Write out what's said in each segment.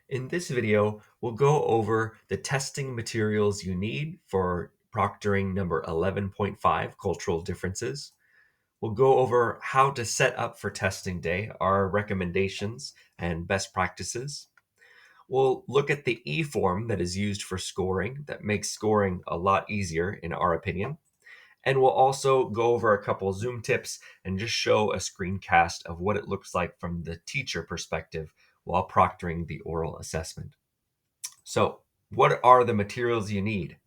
In this video, we'll go over the testing materials you need for proctoring number 11.5, Cultural Differences. We'll go over how to set up for testing day, our recommendations and best practices. We'll look at the e-form that is used for scoring that makes scoring a lot easier in our opinion. And we'll also go over a couple Zoom tips and just show a screencast of what it looks like from the teacher perspective while proctoring the oral assessment. So, what are the materials you need?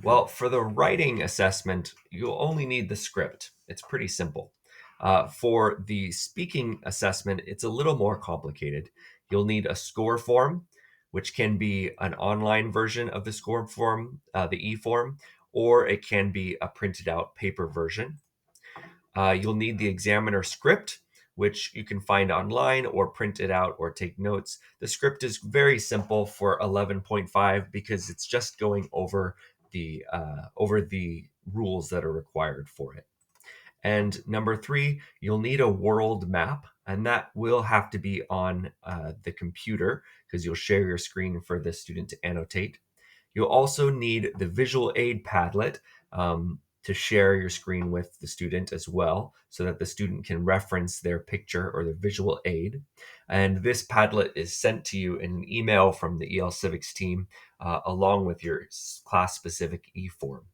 Well, for the writing assessment, you'll only need the script. It's pretty simple. For the speaking assessment, it's a little more complicated. You'll need a score form, which can be an online version of the score form, the e form, or it can be a printed out paper version. You'll need the examiner script, which you can find online or print it out or take notes. The script is very simple for 11.5 because it's just going over the rules that are required for it. And number three, you'll need a world map, and that will have to be on the computer because you'll share your screen for the student to annotate. You'll also need the visual aid Padlet to share your screen with the student as well, so that the student can reference their picture or the visual aid. And this Padlet is sent to you in an email from the EL Civics team along with your class-specific e-form.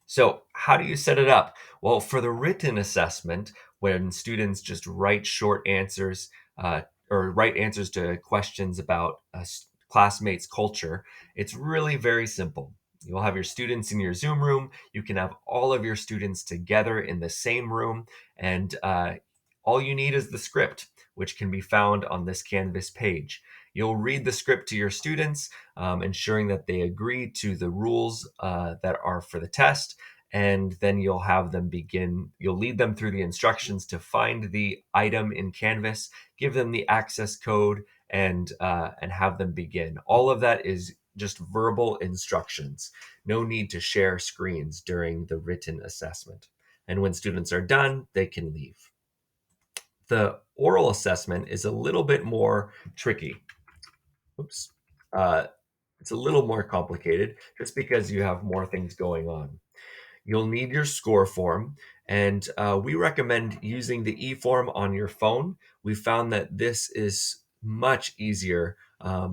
So, how do you set it up? Well, for the written assessment, when students just write short answers or write answers to questions about a classmates' culture, it's really very simple. You'll have your students in your Zoom room. You can have all of your students together in the same room, and all you need is the script, which can be found on this Canvas page. You'll read the script to your students, ensuring that they agree to the rules that are for the test, and then you'll have them begin. You'll lead them through the instructions to find the item in Canvas, give them the access code, and have them begin. All of that is just verbal instructions. No need to share screens during the written assessment. And when students are done, they can leave. The oral assessment is a little bit more tricky. Oops. Uh, it's a little more complicated just because you have more things going on. You'll need your score form, and we recommend using the e-form on your phone. We found that this is much easier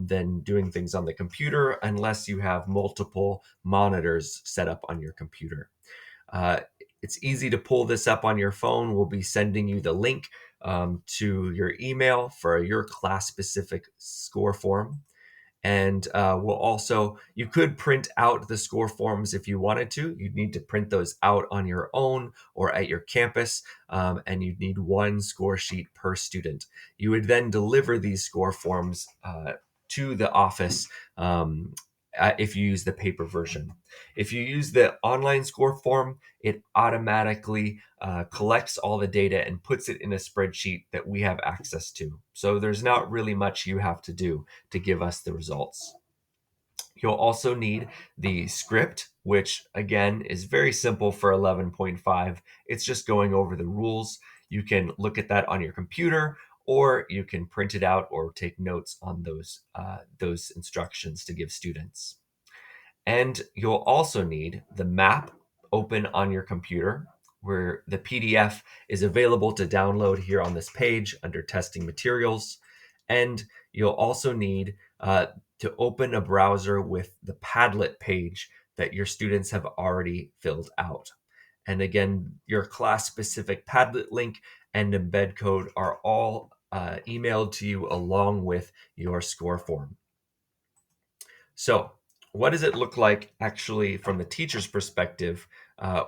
than doing things on the computer unless you have multiple monitors set up on your computer. Uh, it's easy to pull this up on your phone. We'll be sending you the link to your email for your class specific score form. And we'll also, you could print out the score forms if you wanted to. You'd need to print those out on your own or at your campus, and you'd need one score sheet per student. You would then deliver these score forms to the office if you use the paper version. If you use the online score form, it automatically collects all the data and puts it in a spreadsheet that we have access to. So there's not really much you have to do to give us the results. You'll also need the script, which again is very simple for 11.5. It's just going over the rules. You can look at that on your computer, or you can print it out or take notes on those instructions to give students. And you'll also need the map open on your computer, where the PDF is available to download here on this page under testing materials. And you'll also need to open a browser with the Padlet page that your students have already filled out. And again, your class specific Padlet link and embed code are all emailed to you along with your score form. So, what does it look like actually from the teacher's perspective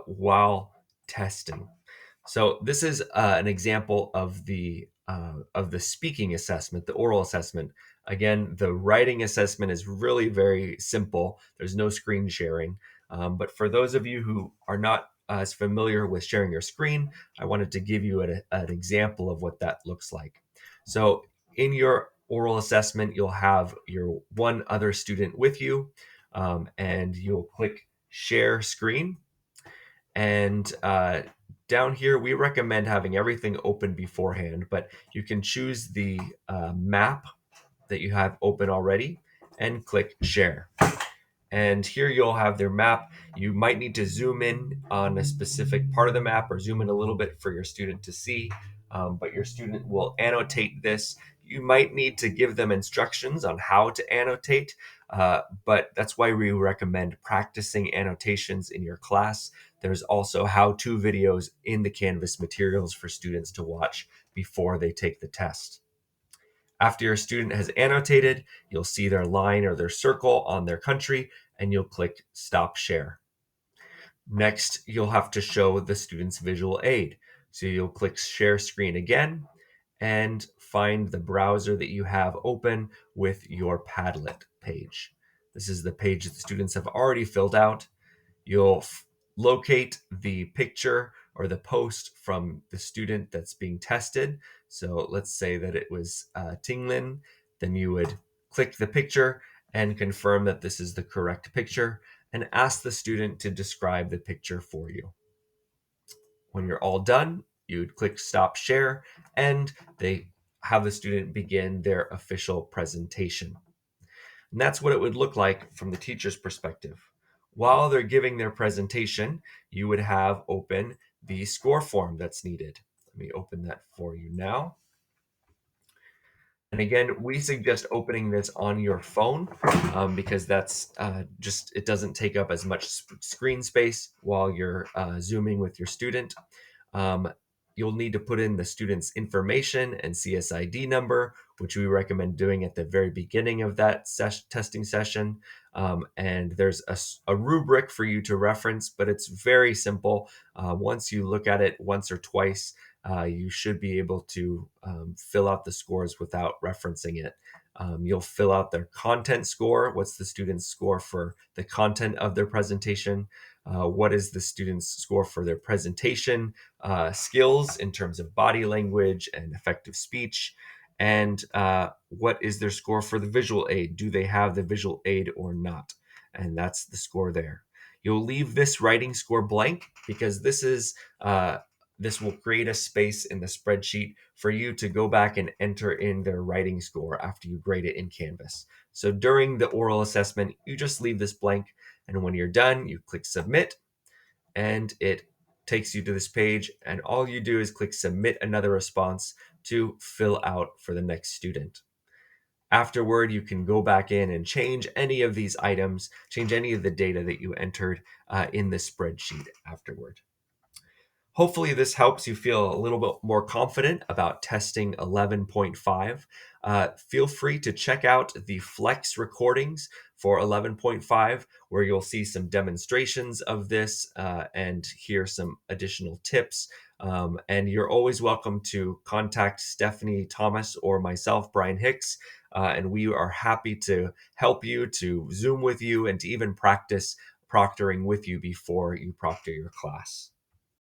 while testing? So, this is an example of the speaking assessment, the oral assessment. Again, the writing assessment is really very simple. There's no screen sharing. But for those of you who are not as familiar with sharing your screen, I wanted to give you an example of what that looks like. So, in your oral assessment, you'll have your one other student with you, and you'll click share screen. And down here, we recommend having everything open beforehand, but you can choose the map that you have open already and click share. And here you'll have their map. You might need to zoom in on a specific part of the map or zoom in a little bit for your student to see, but your student will annotate this. You might need to give them instructions on how to annotate, but that's why we recommend practicing annotations in your class. There's also how-to videos in the Canvas materials for students to watch before they take the test. After your student has annotated, you'll see their line or their circle on their country, and you'll click Stop Share. Next, you'll have to show the student's visual aid. So you'll click Share Screen again and find the browser that you have open with your Padlet page. This is the page that the students have already filled out. You'll locate the picture or the post from the student that's being tested. So let's say that it was Tinglin. Then you would click the picture and confirm that this is the correct picture and ask the student to describe the picture for you. When you're all done, you'd click Stop Share and they have the student begin their official presentation. And that's what it would look like from the teacher's perspective. While they're giving their presentation, you would have open the score form that's needed. Let me open that for you now. And again, we suggest opening this on your phone because that's it doesn't take up as much screen space while you're Zooming with your student. You'll need to put in the student's information and CSID number, which we recommend doing at the very beginning of that testing session. And there's a rubric for you to reference, but it's very simple. Once you look at it once or twice, you should be able to fill out the scores without referencing it. You'll fill out their content score. What's the student's score for the content of their presentation? What is the student's score for their presentation skills in terms of body language and effective speech? And what is their score for the visual aid? Do they have the visual aid or not? And that's the score there. You'll leave this writing score blank because this will create a space in the spreadsheet for you to go back and enter in their writing score after you grade it in Canvas. So during the oral assessment, you just leave this blank. And when you're done, you click submit and it takes you to this page. And all you do is click submit another response to fill out for the next student. Afterward, you can go back in and change any of these items, change any of the data that you entered in the spreadsheet afterward. Hopefully, this helps you feel a little bit more confident about testing 11.5. Feel free to check out the Flex recordings for 11.5, where you'll see some demonstrations of this and hear some additional tips. And you're always welcome to contact Stephanie Thomas or myself, Brian Hicks, and we are happy to help you, to Zoom with you, and to even practice proctoring with you before you proctor your class.